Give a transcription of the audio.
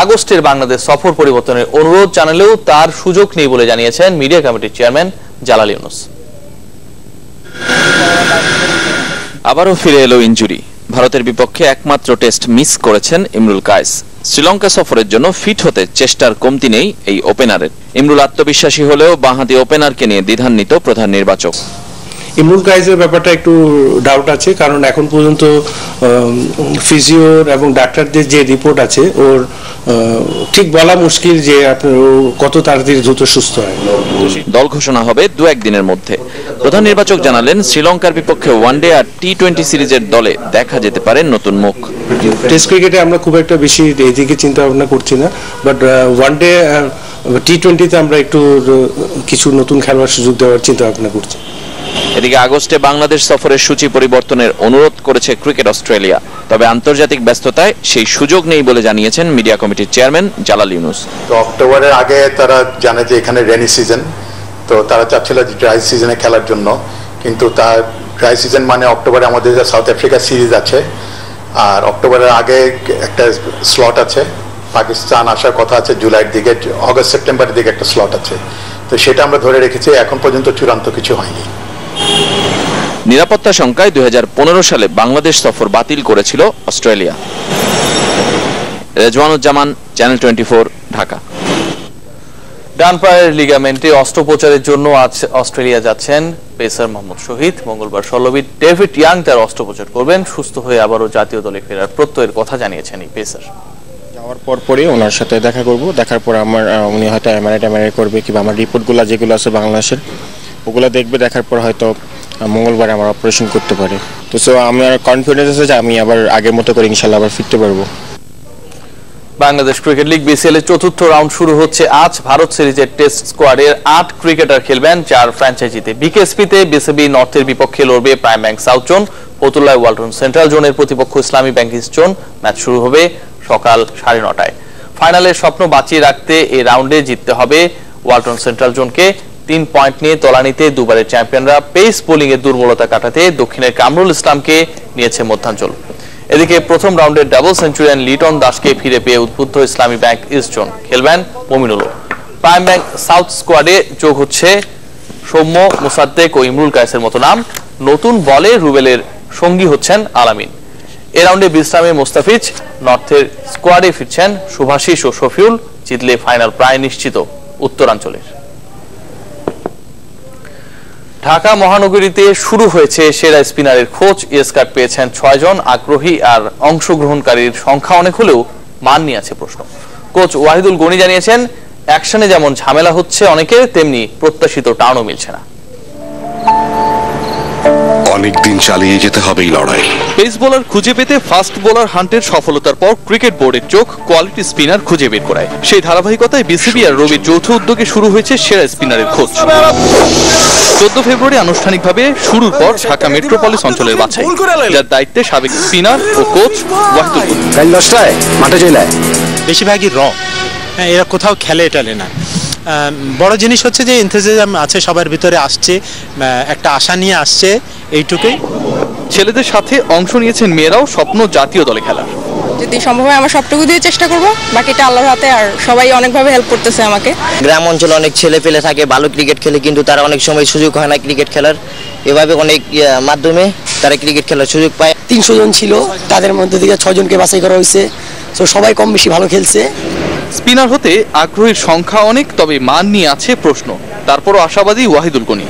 আগস্টের বাংলাদেশ সফর পরিবর্তনের অনুরোধ জানালেও তার সুযোগ নেই বলে জানিয়েছেন মিডিয়া কমিটির চেয়ারম্যান জালাল ইউনুস। আবারও ফিরে এলো ইনজুরি। ভারতের বিপক্ষে একমাত্র টেস্ট মিস করেছেন ইমরুল কায়েস। শ্রীলঙ্কা সফরের জন্য ফিট হতে চেষ্টার কমতি নেই এই ওপেনারের। ইমরুল আত্মবিশ্বাসী হলেও বাঁহাতি ওপেনারকে নিয়ে দ্বিধান্বিত প্রধান নির্বাচক। ইমরুল কায়েসের ব্যাপারটা একটু ডাউট আছে, কারণ এখন পর্যন্ত ফিজিওর এবং ডাক্তারদের যে রিপোর্ট আছে ওর ঠিক বলা মুশকিল যে কত তাড়াতাড়ি দ্রুত সুস্থ হয়। দল ঘোষণা হবে 2-1 দিনের মধ্যে। প্রধান নির্বাচক জানালেন, শ্রীলঙ্কার বিপক্ষে ওয়ানডে আর টি-20 সিরিজের দলে দেখা যেতে পারে নতুন মুখ। টেস্ট ক্রিকেটে আমরা খুব একটা বেশি এইদিকে চিন্তা ভাবনা করছি না, বাট ওয়ানডে টি-20তে আমরা একটু কিছু নতুন খেলোয়াড় সুযোগ দেওয়ার চিন্তা ভাবনা করছি। এদিকে আগস্টে বাংলাদেশ সফরের সূচি পরিবর্তনের অনুরোধ করেছে ক্রিকেট অস্ট্রেলিয়া, তবে আন্তর্জাতিক ব্যস্ততায় সেই সুযোগ নেই বলে জানিয়েছেন মিডিয়া কমিটির চেয়ারম্যান জালাল ইউনুস। তো অক্টোবরের আগে তারা জানে যে এখানে রেনি সিজন, তো তারা চাচ্ছিল ড্রাই সিজনে খেলার জন্য, কিন্তু তার ড্রাই সিজন মানে অক্টোবরে আমাদের সাউথ আফ্রিকা সিরিজ আছে, আর অক্টোবরের আগে একটা স্লট আছে, পাকিস্তান আসার কথা আছে জুলাইয়ের দিকে, অগস্ট সেপ্টেম্বরের দিকে একটা স্লট আছে, তো সেটা আমরা ধরে রেখেছি। এখন পর্যন্ত চূড়ান্ত কিছু হয়নি। নিরাপত্তা শঙ্কায় 2015 সালে বাংলাদেশ সফর বাতিল করেছিল অস্ট্রেলিয়া। রেজওয়ানুজ্জামান, চ্যানেল 24, ঢাকা। ডান পায়ের লিগামেন্টে অস্ত্রোপচারের জন্য আজ অস্ট্রেলিয়া যাচ্ছেন পেসার মোহাম্মদ শহীদ। মঙ্গলবার ষোলবিদ ডেভিড ইয়াং তার অস্ত্রোপচার করবেন। সুস্থ হয়ে আবারও জাতীয় দলে ফেরার প্রত্যয়ের কথা জানিয়েছেন এই পেসার। যাওয়ার পরে ওনার সাথে দেখা করব, দেখার পর উনি হয়তো এমআরআই করবে, কিংবা আমার রিপোর্টগুলো যেগুলো আছে বাংলাদেশের ওগুলো দেখবে, দেখার পর হয়তো মঙ্গলবার আমার অপারেশন করতে পারে। তো আমার কনফিডেন্স আছে যে আমি আবার আগের মতো করে ইনশাল্লাহ আবার ফিরতে পারবো। বাংলাদেশ ক্রিকেট লিগ বিসিএল এর চতুর্থ রাউন্ড শুরু হচ্ছে আজ। ভারত সিরিজের টেস্ট স্কোয়াডের 8 ক্রিকেটার খেলবেন 4 ফ্র্যাঞ্চাইজিতে। বিকেএসপিতে বিসিবি নর্থের বিপক্ষে লড়বে প্রাইম ব্যাংক সাউথ জোন। ফতুল্লায় ওয়ালটন সেন্ট্রাল জোনের প্রতিপক্ষ ইসলামী ব্যাংক ইস্ট জোন। ম্যাচ শুরু হবে সকাল 9:30টায়। ফাইনালের স্বপ্ন বাঁচিয়ে রাখতে এই রাউন্ডে জিততে হবে ওয়ালটন সেন্ট্রাল জোনকে। 3 পয়েন্ট নিয়ে তলানিতে দুবারের চ্যাম্পিয়নরা পেস বোলিং এর দুর্বলতা কাটাতে দক্ষিণের কামরুল ইসলামকে নিয়েছে মধ্যাঞ্চল। এদিকে প্রথম রাউন্ডের ডাবল সেঞ্চুরিয়ান লিটন দাসকে ফিরে পেয়ে উদ্বুদ্ধ ইসলামী ব্যাংক ইস্ট জোন। খেলবেন মমিনুল। প্রাইম ব্যাংক সাউথ স্কোয়াডে যোগ হচ্ছে সৌম্য, মোসাদ্দেক ও ইমরুল কায়েসের মতো নাম। নতুন বলে রুবেলের সঙ্গী হচ্ছেন আলামিন। এ রাউন্ডে বিশ্রামে মোস্তাফিজ। নর্থের স্কোয়াডে ফিরছেন শুভাশিস ও শফিউল। জিতলে ফাইনাল প্রায় নিশ্চিত উত্তরাঞ্চলের। ঢাকা মহানগরীতে শুরু হয়েছে সেরা স্পিনারের খোঁজ। ইয়েস কার্ড পেয়েছেন 6 জন। আগ্রহী আর অংশগ্রহণকারীর সংখ্যা অনেক হলেও মান নিয়ে আছে প্রশ্ন। কোচ ওয়াহিদুল গনি জানিয়েছেন, অ্যাকশনে যেমন ঝামেলা হচ্ছে অনেকের, তেমনি প্রত্যাশিত টার্নও মিলছে না। অনেকদিন চালিয়ে যেতে হবে এই লড়াই। পেস বোলার খুঁজে পেতে ফাস্ট বোলার হান্টের সফলতার পর ক্রিকেট বোর্ডের চোখ কোয়ালিটি স্পিনার খুঁজে বের করায়। সেই ধারাবাহিকতায় বিসিবি আর রবির যৌথ উদ্যোগে শুরু হয়েছে সেরা স্পিনারের খোঁজ। 14 ফেব্রুয়ারি আনুষ্ঠানিকভাবে শুরুর পর ঢাকা মেট্রোপলিস অঞ্চলের বাছাই, যার দায়িত্বে সাবেক স্পিনার ও কোচ ওয়াহিদুল গনি। মাঠে চলে বেশিরভাগই এরা কোথাও খেলে টেলে না। বড় জিনিস হচ্ছে যে এনথুজিয়াজম আছে সবার ভিতরে, আসছে একটা আশা নিয়ে আসছে, এইটুকুই। ছেলেদের সাথে অংশ নিয়েছেন মেয়েরাও। স্বপ্ন জাতীয় দলে খেলার। যদি সম্ভব হয় আমার সবটুকু দিয়ে চেষ্টা করব, বাকিটা আল্লাহর হাতে। আর সবাই অনেকভাবে হেল্প করতেছে আমাকে। গ্রাম অঞ্চলে অনেক ছেলে পেলে থাকে ভালো ক্রিকেট খেলে, কিন্তু তারা অনেক সময় সুযোগ হয় না ক্রিকেট খেলার। এভাবে অনেক মাধ্যমে তারা ক্রিকেট খেলার সুযোগ পায়। 300 জন ছিল, তাদের মধ্যে থেকে 6 জনকে বাছাই করা হয়েছে। তো সবাই কম বেশি ভালো খেলছে। স্পিনার হতে আগ্রহীর সংখ্যা অনেক, তবে মান নিয়ে আছে প্রশ্ন। তারপরও আশাবাদী ওয়াহিদুল গনি।